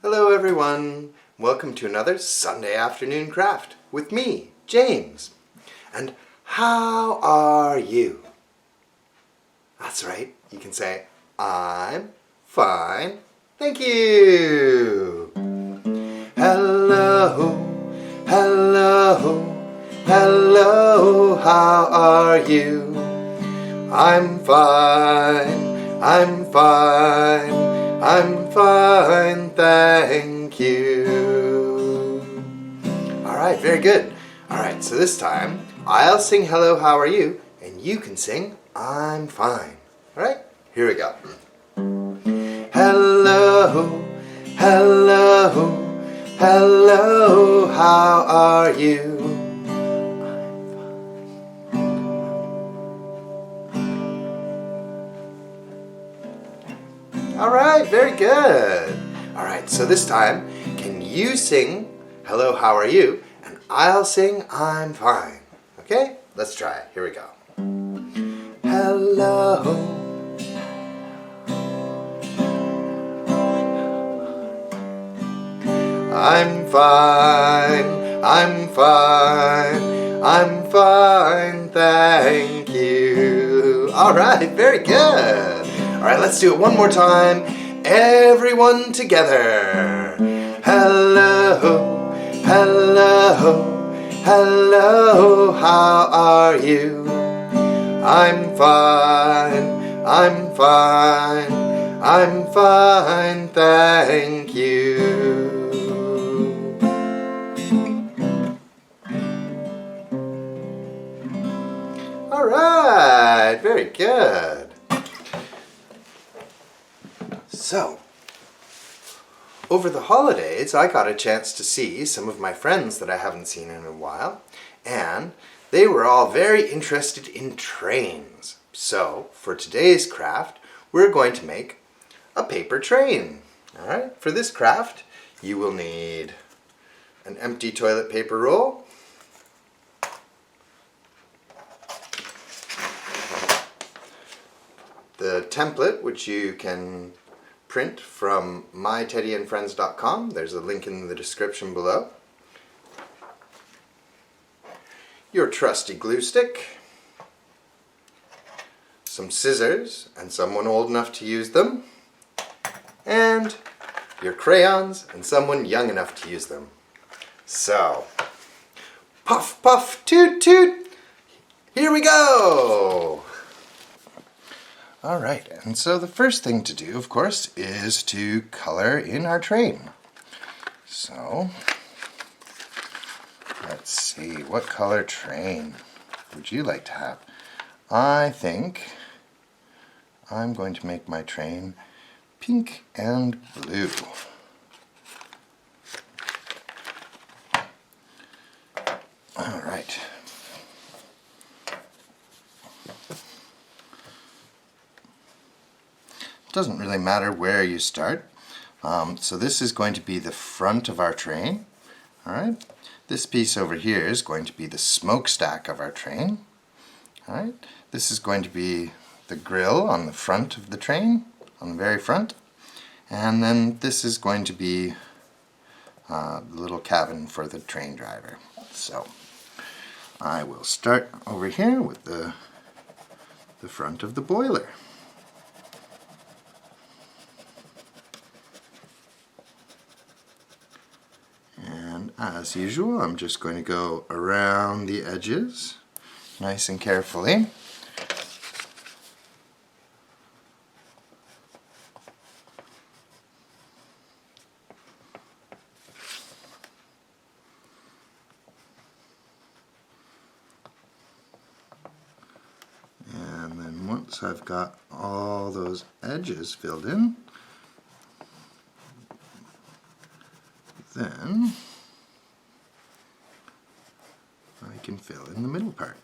Hello everyone! Welcome to another Sunday afternoon craft with me, James. And how are you? That's right, you can say, I'm fine, thank you! Hello, hello, hello, how are you? I'm fine, I'm fine. I'm fine, thank you. Alright, very good. Alright, so this time, I'll sing hello, how are you? And you can sing I'm fine. Alright, here we go. Hello, hello, hello, how are you? Alright, very good. Alright, so this time, can you sing hello, how are you? And I'll sing I'm fine. Okay? Let's try it. Here we go. Hello. I'm fine, I'm fine, I'm fine, thank you. Alright, very good. Alright, let's do it one more time. Everyone together. Hello, hello, hello, how are you? I'm fine, I'm fine, I'm fine, thank you. Alright, very good. So, over the holidays, I got a chance to see some of my friends that I haven't seen in a while, and they were all very interested in trains. So, for today's craft, we're going to make a paper train. Alright, for this craft, you will need an empty toilet paper roll, the template, which you can print from myteddyandfriends.com. There's a link in the description below. Your trusty glue stick, some scissors and someone old enough to use them, and your crayons and someone young enough to use them. So, puff puff toot toot, here we go! Alright, and so the first thing to do, of course, is to color in our train. So, let's see, what color train would you like to have? I think I'm going to make my train pink and blue. Alright. Doesn't really matter where you start. So this is going to be the front of our train. Alright, this piece over here is going to be the smokestack of our train. Alright, this is going to be the grill on the front of the train, on the very front. And then this is going to be the little cabin for the train driver. So I will start over here with the front of the boiler. As usual, I'm just going to go around the edges, nice and carefully. And then once I've got all those edges filled in, then I can fill in the middle part.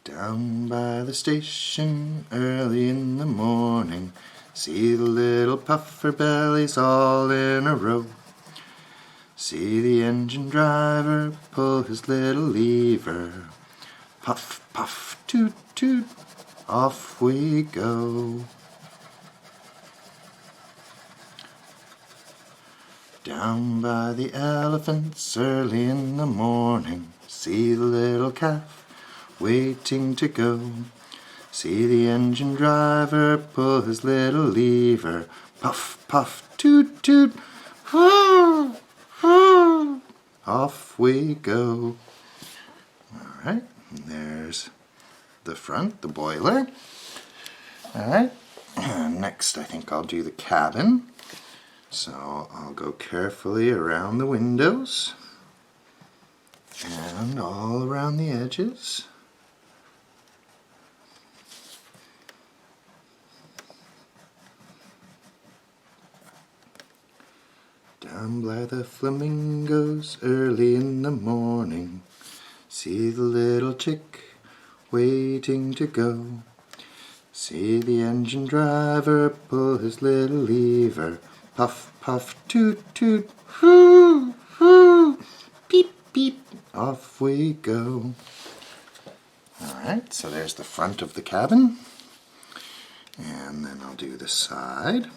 Down by the station early in the morning, see the little puffer bellies all in a row. See the engine driver pull his little lever. Puff, puff, toot, toot, off we go. Down by the elephants early in the morning, see the little calf waiting to go. See the engine driver pull his little lever, puff, puff, toot, toot, whoo, whoo, off we go. Alright, there's the front, the boiler. Alright, next I think I'll do the cabin. So I'll go carefully around the windows and all around the edges. Down by the flamingos early in the morning, see the little chick waiting to go. See the engine driver pull his little lever, puff, puff, toot, toot, whoo, whoo, beep, beep, off we go. Alright, so there's the front of the cabin. And then I'll do the side.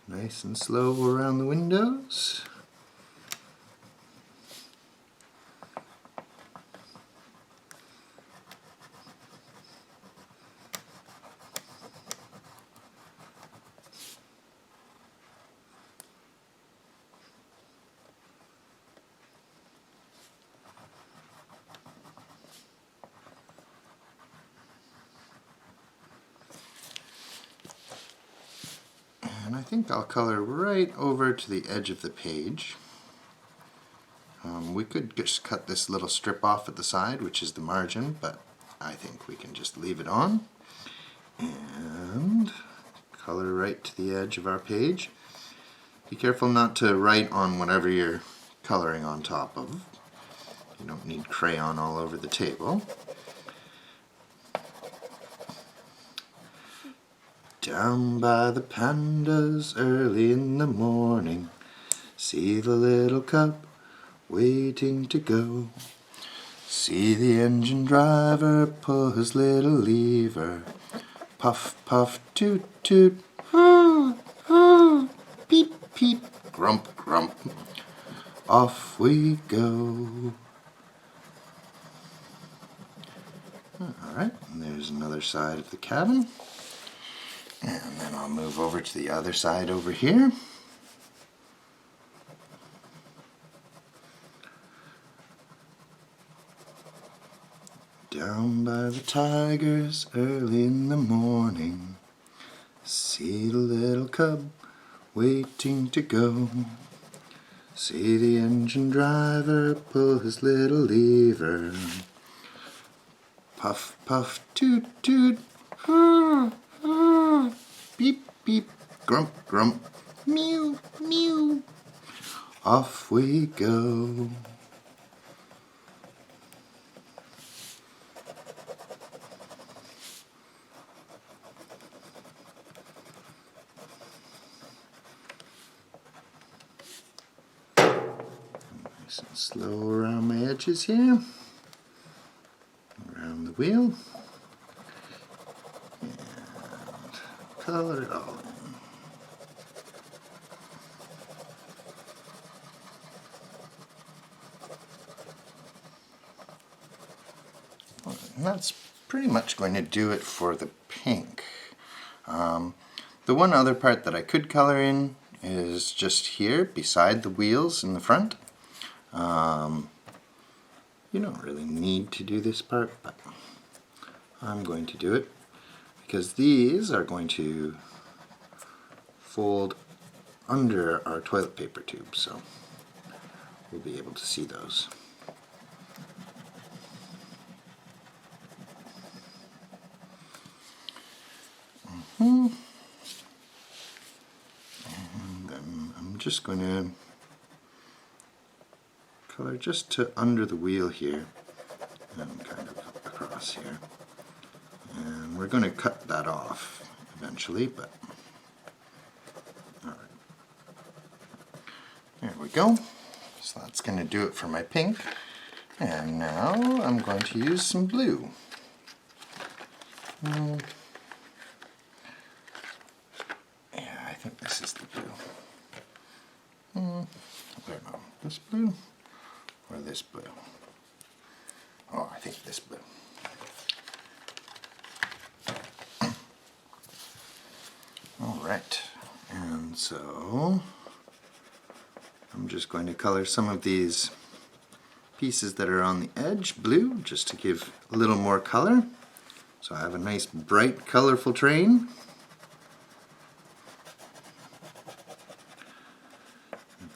Nice and slow around the windows. And I think I'll color right over to the edge of the page. We could just cut this little strip off at the side, which is the margin, but I think we can just leave it on. And color right to the edge of our page. Be careful not to write on whatever you're coloring on top of. You don't need crayon all over the table. Down by the pandas early in the morning, see the little cub waiting to go. See the engine driver pull his little lever, puff, puff, toot, toot, whoo, whoo, peep, peep, grump, grump, off we go. Alright, and there's another side of the cabin. And then I'll move over to the other side over here. Down by the tigers early in the morning, see the little cub waiting to go. See the engine driver pull his little lever, puff, puff, toot, toot, beep, beep, grump, grump, mew, mew, off we go. Nice and slow around my edges here, around the wheel. Color it all in. And that's pretty much going to do it for the pink. The one other part that I could color in is just here beside the wheels in the front. You don't really need to do this part, but I'm going to do it, because these are going to fold under our toilet paper tube, so we'll be able to see those. And then I'm just going to color just to under the wheel here and kind of across here. And we're going to cut that off eventually, but alright. There we go. So that's going to do it for my pink. And now I'm going to use some blue. Yeah, I think this is the blue. I don't know, this blue or this blue? Oh, I think this blue. Alright, and so I'm just going to color some of these pieces that are on the edge blue just to give a little more color. So I have a nice bright colorful train.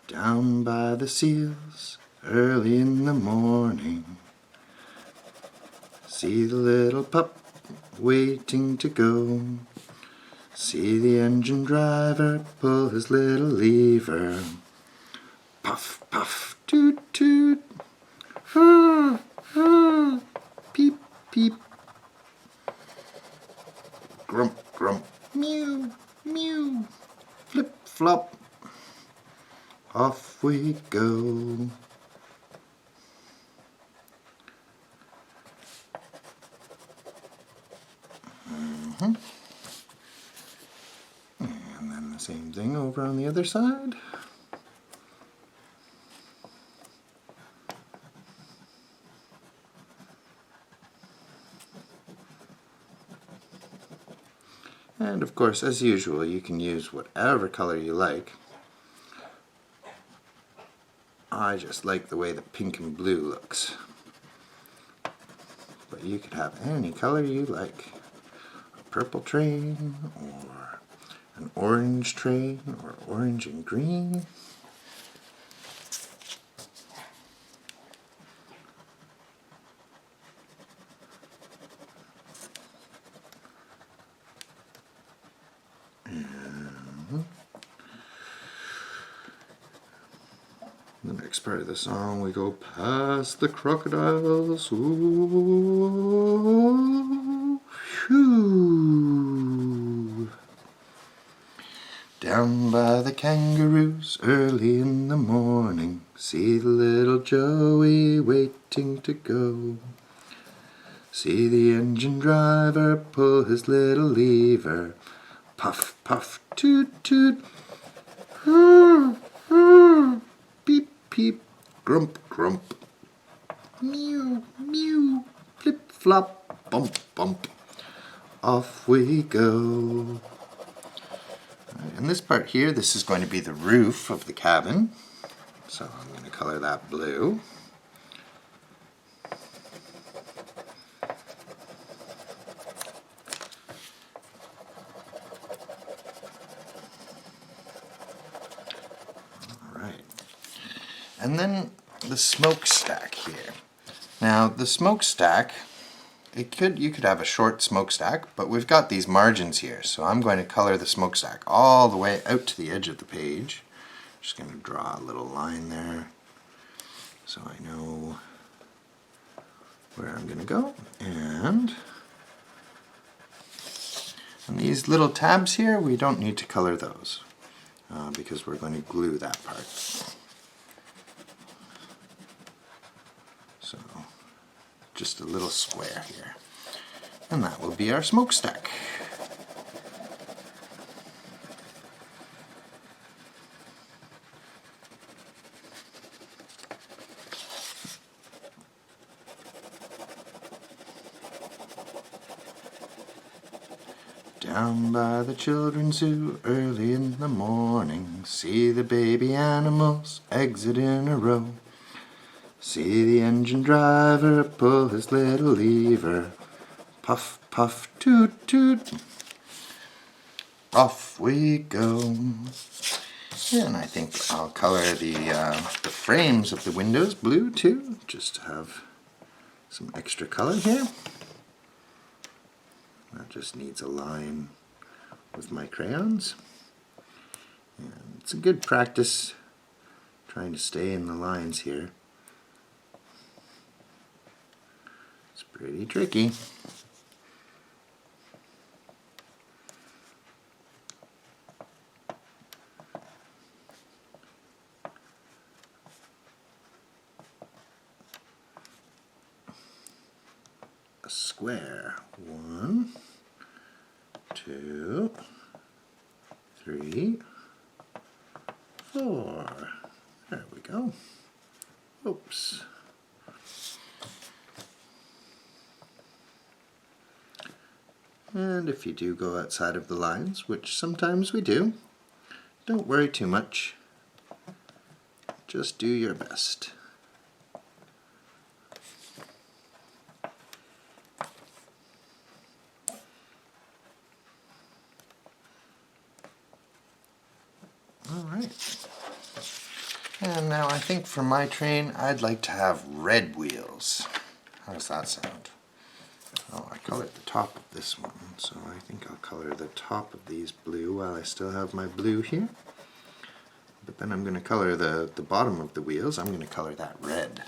Down by the seals early in the morning, see the little pup waiting to go. See the engine driver pull his little lever. Puff, puff, toot, toot. Peep, peep. Grump, grump. Mew, mew. Flip, flop. Off we go. And then the same thing over on the other side. And of course, as usual, you can use whatever color you like. I just like the way the pink and blue looks. But you could have any color you like. A purple train, or an orange train, or orange and green. The next part of the song, we go past the crocodiles, ooh, shoo. Down by the kangaroos early in the morning, see the little Joey waiting to go. See the engine driver pull his little lever, puff, puff, toot, toot, beep, peep, grump, grump, mew, mew, flip, flop, bump, bump. Off we go. And this part here, this is going to be the roof of the cabin. So I'm going to color that blue. Alright. And then the smokestack here. Now the smokestack, you could have a short smokestack, but we've got these margins here, so I'm going to color the smokestack all the way out to the edge of the page. Just going to draw a little line there so I know where I'm going to go. And these little tabs here, we don't need to color those because we're going to glue that part. So just a little square here. And that will be our smokestack. Down by the children's zoo early in the morning, see the baby animals exit in a row. See the engine driver pull his little lever, puff, puff, toot, toot. Off we go. And I think I'll color the frames of the windows blue too, just to have some extra color here. That just needs a line with my crayons. And it's a good practice trying to stay in the lines here. It's pretty tricky. A square, 1, 2, 3, 4. There we go. Oops. And if you do go outside of the lines, which sometimes we do, don't worry too much. Just do your best. Alright. And now I think for my train I'd like to have red wheels. How does that sound? Oh, I colored the top of this one, so I think I'll color the top of these blue while I still have my blue here. But then I'm going to color the bottom of the wheels, I'm going to color that red.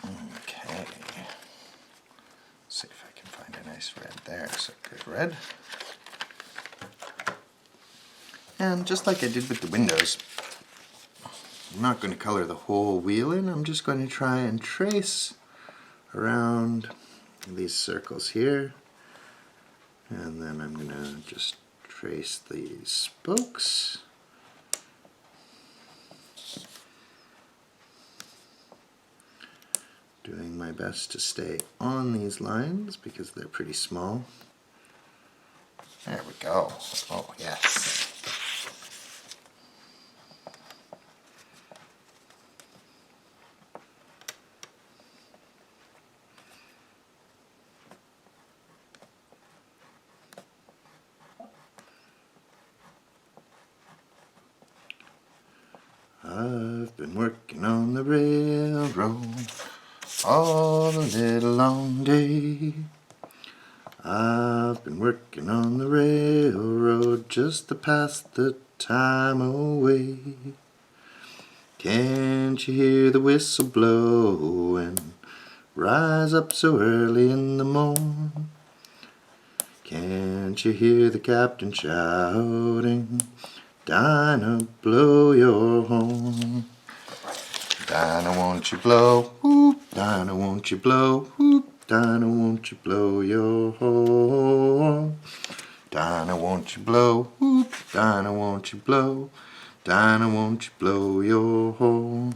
Okay. See if I can find a nice red there. So good red. And just like I did with the windows, I'm not going to color the whole wheel in, I'm just going to try and trace around these circles here, and then I'm going to just trace these spokes. Doing my best to stay on these lines because they're pretty small. There we go. Oh yes. I've been working on the railroad all the little long day. I've been working on the railroad just to pass the time away. Can't you hear the whistle blowing? Rise up so early in the morn. Can't you hear the captain shouting? Dinah, blow your horn. Dinah, won't you blow? Whoop. Dinah, won't you blow? Whoop. Dinah, won't you blow your horn? Dinah, won't you blow? Whoop. Dinah, won't you blow? Dinah, won't you blow your horn?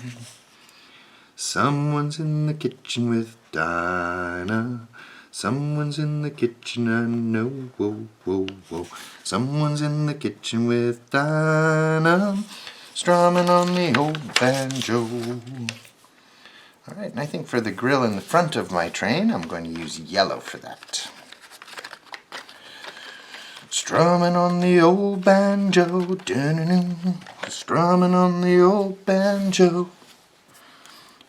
Someone's in the kitchen with Dinah. Someone's in the kitchen, I know, whoa, whoa, whoa. Someone's in the kitchen with Dinah, strumming on the old banjo. Alright, and I think for the grill in the front of my train, I'm going to use yellow for that. Strumming on the old banjo, dun-dun-dun. Strumming on the old banjo.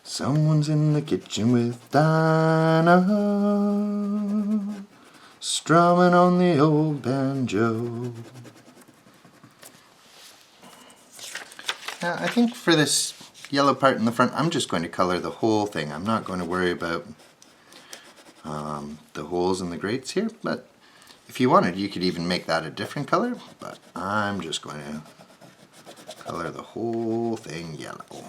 Someone's in the kitchen with Dinah, strumming on the old banjo. Now I think for this yellow part in the front, I'm just going to color the whole thing. I'm not going to worry about the holes in the grates here, but if you wanted, you could even make that a different color, but I'm just going to color the whole thing yellow.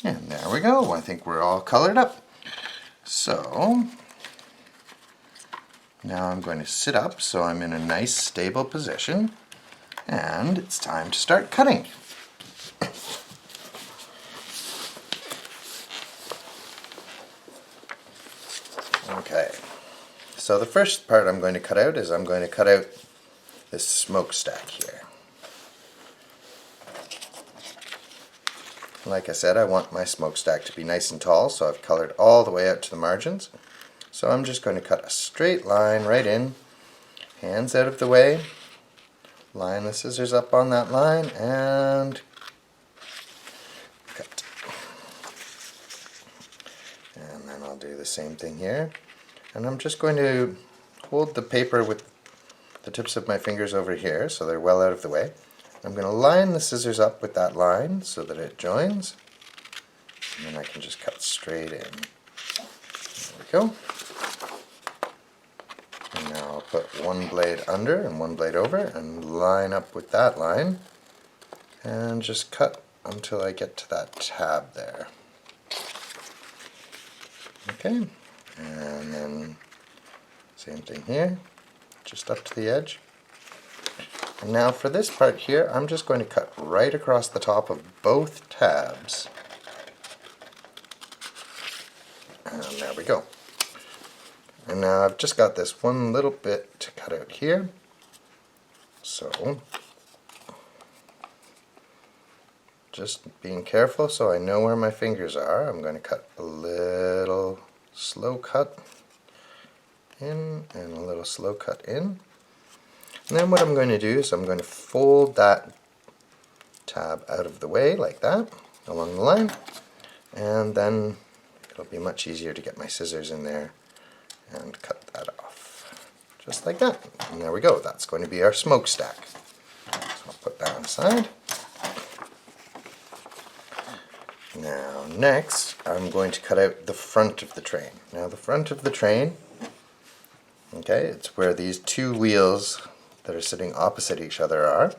And there we go. I think we're all colored up. So now I'm going to sit up so I'm in a nice stable position, and it's time to start cutting. Okay, so the first part I'm going to cut out is I'm going to cut out this smokestack here. Like I said, I want my smokestack to be nice and tall, so I've colored all the way out to the margins. So I'm just going to cut a straight line right in, hands out of the way, line the scissors up on that line, and And then I'll do the same thing here. And I'm just going to hold the paper with the tips of my fingers over here so they're well out of the way. I'm going to line the scissors up with that line so that it joins. And then I can just cut straight in. There we go. And now I'll put one blade under and one blade over and line up with that line. And just cut until I get to that tab there. Okay, and then same thing here, just up to the edge. And now for this part here, I'm just going to cut right across the top of both tabs. And there we go. And now I've just got this one little bit to cut out here. So, just being careful so I know where my fingers are, I'm going to cut a little slow cut in and a little slow cut in. And then what I'm going to do is I'm going to fold that tab out of the way like that along the line, and then it'll be much easier to get my scissors in there and cut that off. Just like that. And there we go. That's going to be our smokestack. So I'll put that aside. Now next I'm going to cut out the front of the train. Now the front of the train, okay, it's where these two wheels that are sitting opposite each other are.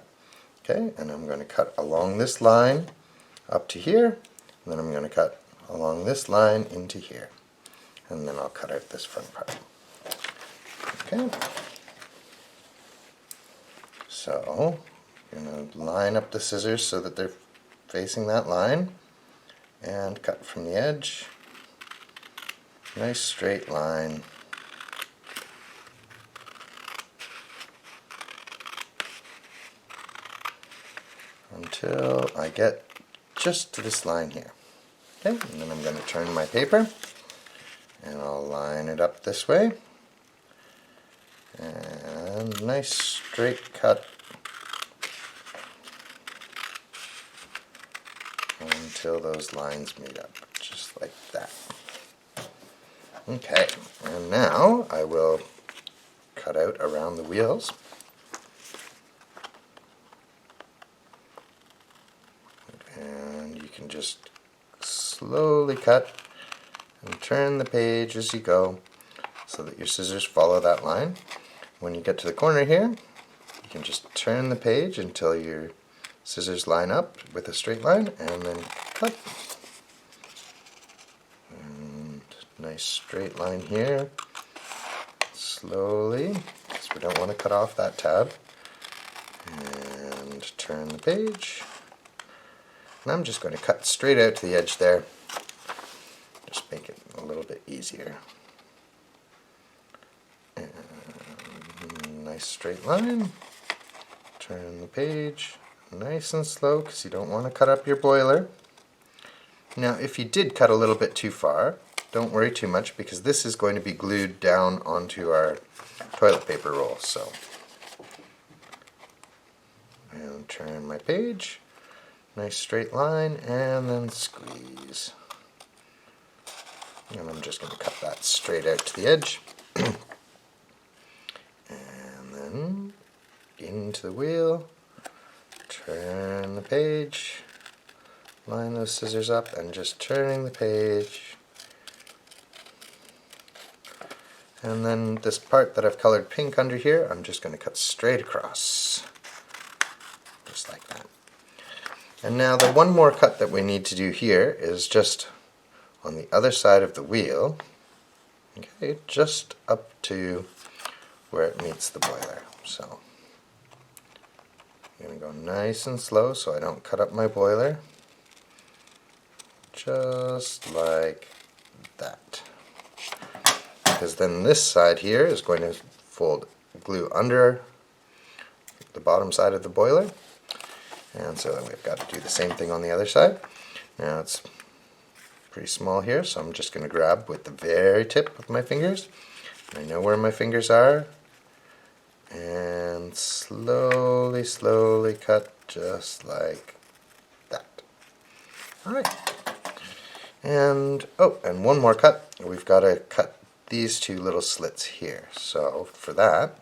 Okay, and I'm going to cut along this line up to here, and then I'm going to cut along this line into here. And then I'll cut out this front part. Okay. So I'm going to line up the scissors so that they're facing that line. And cut from the edge, nice straight line, until I get just to this line here. Okay, and then I'm going to turn my paper and I'll line it up this way, and nice straight cut until those lines meet up, just like that. Okay, and now I will cut out around the wheels. And you can just slowly cut and turn the page as you go so that your scissors follow that line. When you get to the corner here, you can just turn the page until your scissors line up with a straight line, and then cut. And nice straight line here. Slowly, because we don't want to cut off that tab. And turn the page. And I'm just going to cut straight out to the edge there. Just make it a little bit easier. And nice straight line. Turn the page. Nice and slow, because you don't want to cut up your boiler. Now if you did cut a little bit too far, don't worry too much, because this is going to be glued down onto our toilet paper roll. So, and turn my page, nice straight line, and then squeeze. And I'm just going to cut that straight out to the edge. And then into the wheel. Turn the page, line those scissors up, and just turning the page. And then this part that I've colored pink under here, I'm just going to cut straight across, just like that. And now the one more cut that we need to do here is just on the other side of the wheel, okay, just up to where it meets the boiler. So I'm going to go nice and slow so I don't cut up my boiler. Just like that. Because then this side here is going to fold glue under the bottom side of the boiler. And so we've got to do the same thing on the other side. Now it's pretty small here, so I'm just going to grab with the very tip of my fingers. I know where my fingers are. And slowly, slowly cut just like that. Alright. And, oh, and one more cut. We've got to cut these two little slits here. So for that,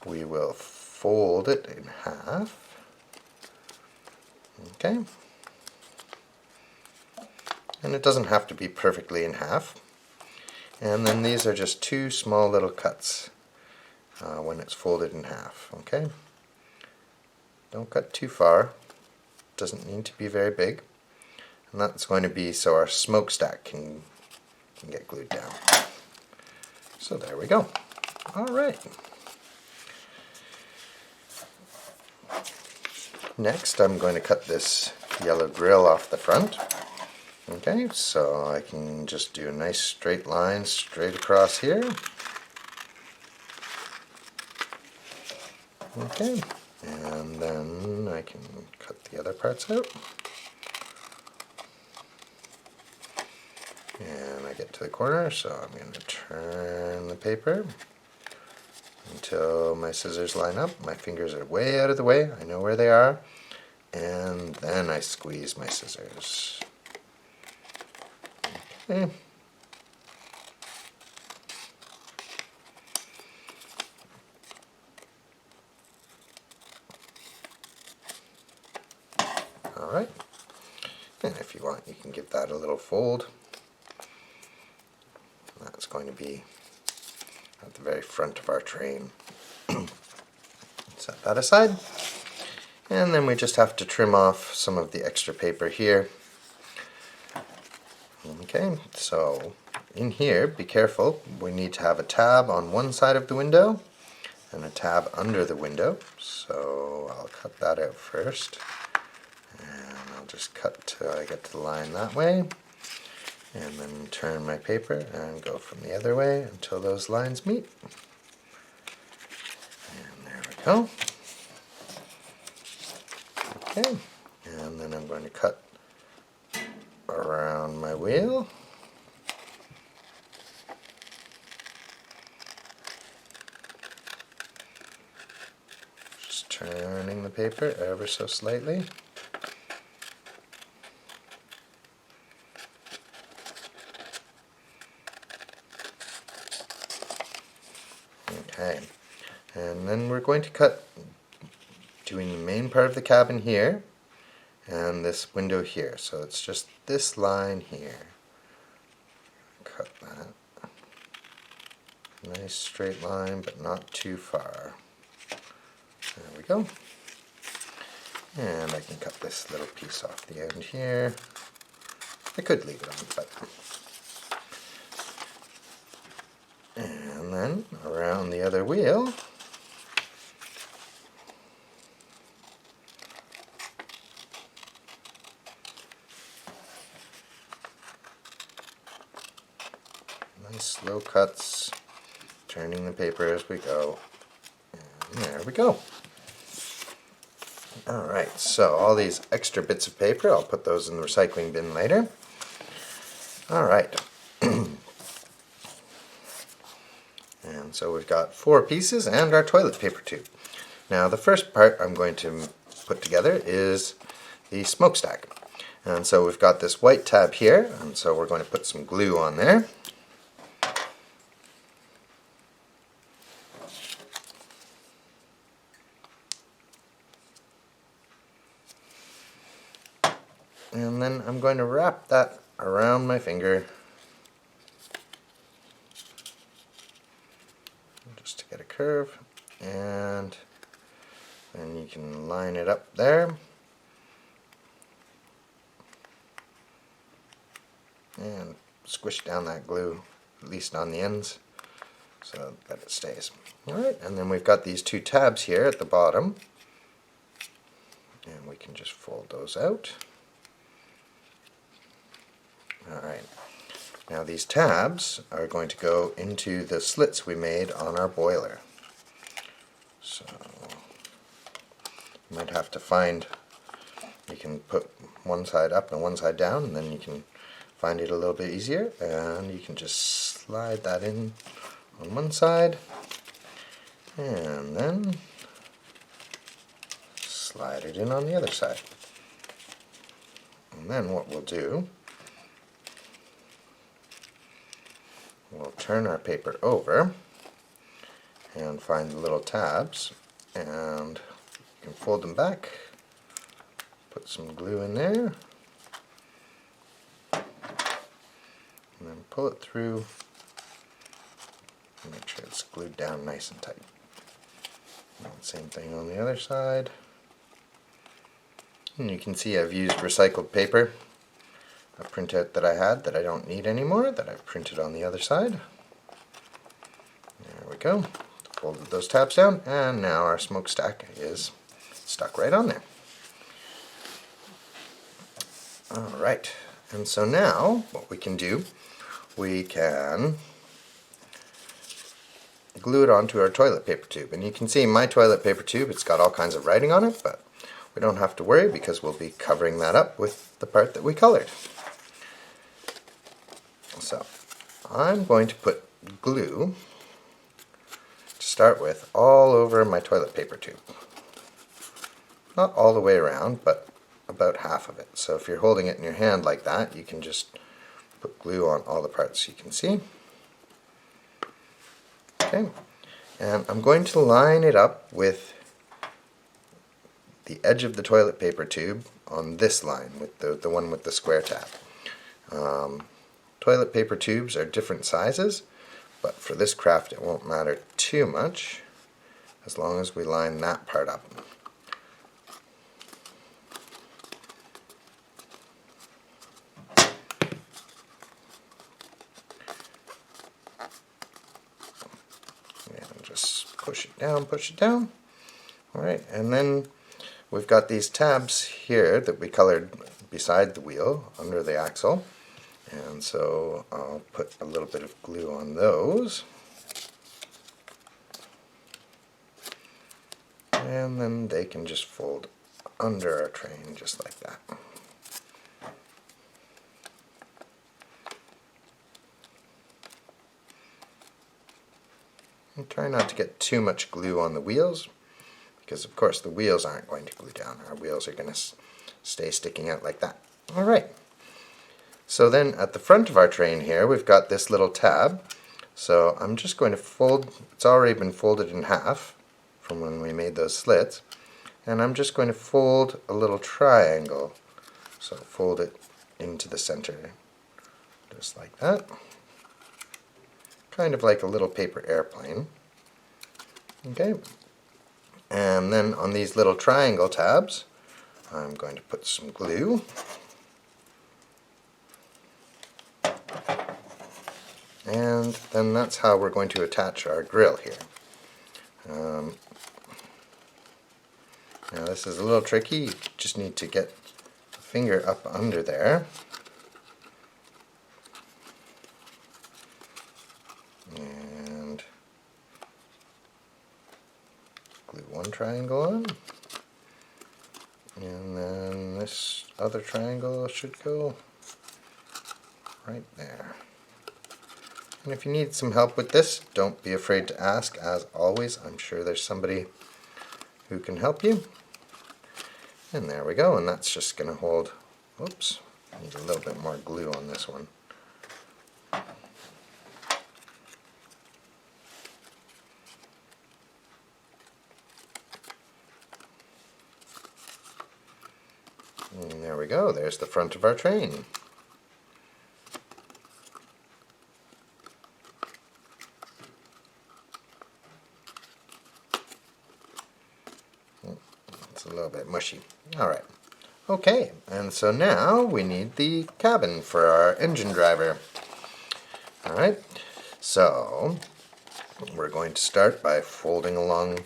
we will fold it in half. Okay. And it doesn't have to be perfectly in half. And then these are just two small little cuts when it's folded in half. Okay. Don't cut too far. Doesn't need to be very big. And that's going to be so our smokestack can get glued down. So there we go. Alright. Next I'm going to cut this yellow grill off the front. Okay, so I can just do a nice straight line straight across here. Okay, and then I can cut the other parts out. And I get to the corner, so I'm going to turn the paper until my scissors line up. My fingers are way out of the way, I know where they are, and then I squeeze my scissors. Okay. Alright, and if you want you can give that a little fold. That's going to be at the very front of our train. Set that aside. And then we just have to trim off some of the extra paper here. Okay, so in here, be careful, we need to have a tab on one side of the window and a tab under the window. So I'll cut that out first. And I'll just cut till I get to the line that way. And then turn my paper and go from the other way until those lines meet. And there we go. Okay, and then I'm going to cut around my wheel. Just turning the paper ever so slightly. Okay, and then we're going to cut doing the main part of the cabin here and this window here. So it's just this line here. Cut that. Nice straight line, but not too far. There we go. And I can cut this little piece off the end here. I could leave it on, but... And then around the other wheel, nice slow cuts, turning the paper as we go, and there we go. Alright, so all these extra bits of paper, I'll put those in the recycling bin later. Alright. And so we've got 4 pieces and our toilet paper tube. Now the first part I'm going to put together is the smokestack. And so we've got this white tab here, and so we're going to put some glue on there. And then I'm going to wrap that around my finger just to get a curve, and then you can line it up there and squish down that glue, at least on the ends, so that it stays. Alright, and then we've got these 2 tabs here at the bottom, and we can just fold those out. Alright, now these tabs are going to go into the slits we made on our boiler. So you might have to find, you can put one side up and one side down, and then you can find it a little bit easier, and you can just slide that in on one side and then slide it in on the other side. And then what we'll do we'll turn our paper over and find the little tabs, and you can fold them back, put some glue in there, and then pull it through and make sure it's glued down nice and tight. And same thing on the other side. And you can see I've used recycled paper, a printout that I had that I don't need anymore, that I've printed on the other side. There we go. Folded those tabs down, and now our smokestack is stuck right on there. Alright, and so now what we can do, we can glue it onto our toilet paper tube. And you can see my toilet paper tube, it's got all kinds of writing on it, but we don't have to worry because we'll be covering that up with the part that we colored. So I'm going to put glue to start with all over my toilet paper tube. Not all the way around, but about half of it. So if you're holding it in your hand like that, you can just put glue on all the parts you can see. Okay, and I'm going to line it up with the edge of the toilet paper tube on this line, with the one with the square tab. Toilet paper tubes are different sizes, but for this craft it won't matter too much as long as we line that part up. And just push it down. Alright, and then we've got these tabs here that we colored beside the wheel, under the axle. And so I'll put a little bit of glue on those. And then they can just fold under our train just like that. And try not to get too much glue on the wheels, because of course the wheels aren't going to glue down. Our wheels are going to stay sticking out like that. Alright. So then at the front of our train here we've got this little tab. So I'm just going to fold, it's already been folded in half from when we made those slits, and I'm just going to fold a little triangle. So fold it into the center, just like that. Kind of like a little paper airplane. Okay. And then on these little triangle tabs I'm going to put some glue. And then that's how we're going to attach our grill here. Now this is a little tricky. You just need to get the finger up under there. And glue one triangle on. And then this other triangle should go right there. And if you need some help with this, don't be afraid to ask. As always, I'm sure there's somebody who can help you. And there we go, and that's just going to hold, oops, need a little bit more glue on this one. And there we go, there's the front of our train. It's a little bit mushy. Alright. Okay, and so now we need the cabin for our engine driver. Alright, so we're going to start by folding along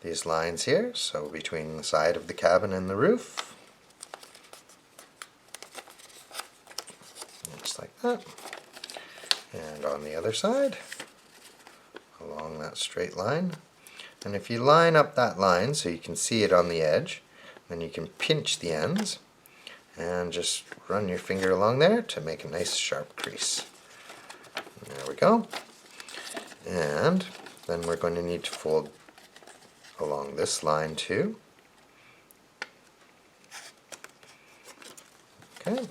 these lines here, so between the side of the cabin and the roof. Just like that. And on the other side, along that straight line. And if you line up that line so you can see it on the edge, then you can pinch the ends and just run your finger along there to make a nice sharp crease. And there we go. And then we're going to need to fold along this line too. Okay.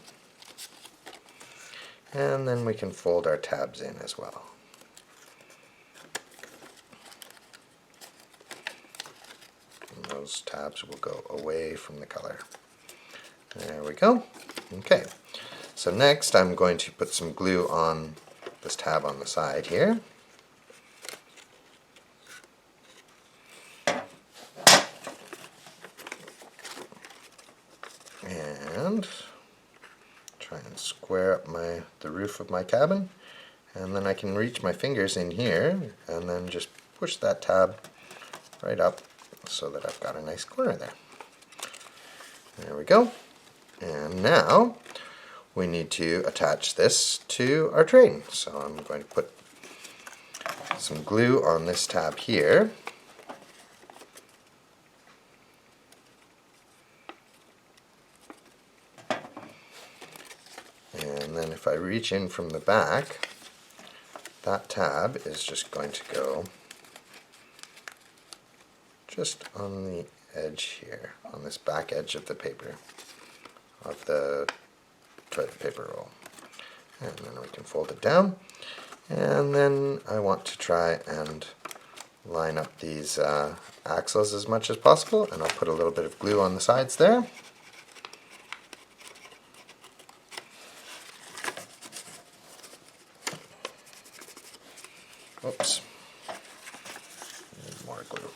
And then we can fold our tabs in as well. And those tabs will go away from the color. There we go. Okay, so next I'm going to put some glue on this tab on the side here. And try and square up the roof of my cabin, and then I can reach my fingers in here and then just push that tab right up so that I've got a nice corner there. There we go. And now we need to attach this to our train. So I'm going to put some glue on this tab here. And then if I reach in from the back, that tab is just going to go just on the edge here, on this back edge of the paper, of the toilet paper roll. And then we can fold it down. And then I want to try and line up these axles as much as possible, and I'll put a little bit of glue on the sides there. Oops. Need more glue.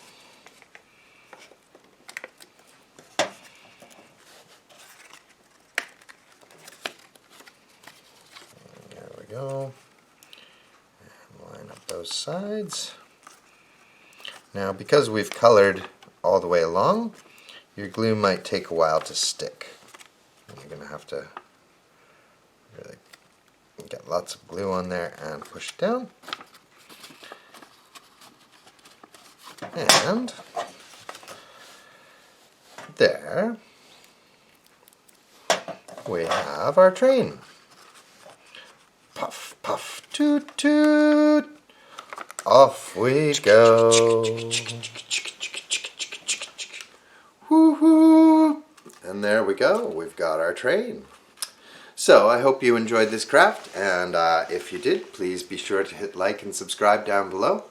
There we go. And line up those sides. Now, because we've colored all the way along, your glue might take a while to stick. You're going to have to really get lots of glue on there and push it down. And there we have our train. Puff, puff, toot, toot. Off we go. Woohoo! And there we go. We've got our train. So I hope you enjoyed this craft, and if you did, please be sure to hit like and subscribe down below.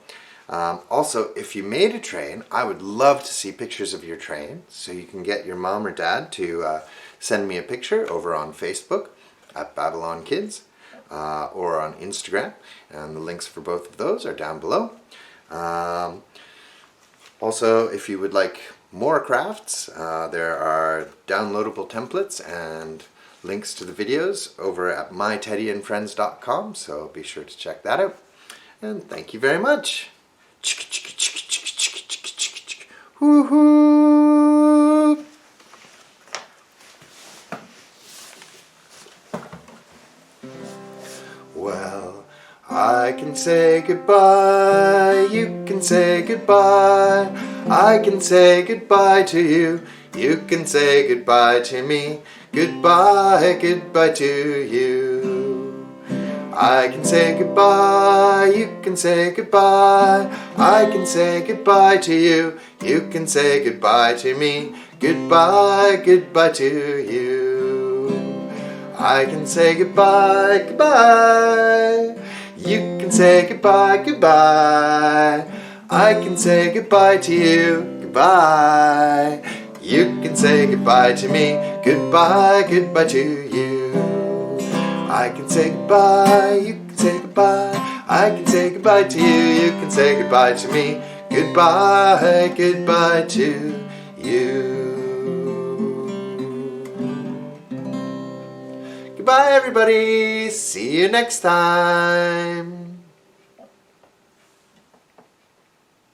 Also, if you made a train, I would love to see pictures of your train, so you can get your mom or dad to send me a picture over on Facebook at Babilon Kids or on Instagram, and the links for both of those are down below. Also, if you would like more crafts, there are downloadable templates and links to the videos over at myteddyandfriends.com, so be sure to check that out. And thank you very much. Woohoo! Well, I can say goodbye, you can say goodbye, I can say goodbye to you, you can say goodbye to me, goodbye, goodbye to you. I can say goodbye, you can say goodbye, I can say goodbye to you, you can say goodbye to me, goodbye, goodbye to you. I can say goodbye, goodbye, you can say goodbye, goodbye, I can say goodbye to you, goodbye, you can say goodbye to me, goodbye, goodbye to you. I can say goodbye, you can say goodbye, I can say goodbye to you, you can say goodbye to me, goodbye, goodbye to you. Goodbye everybody, see you next time.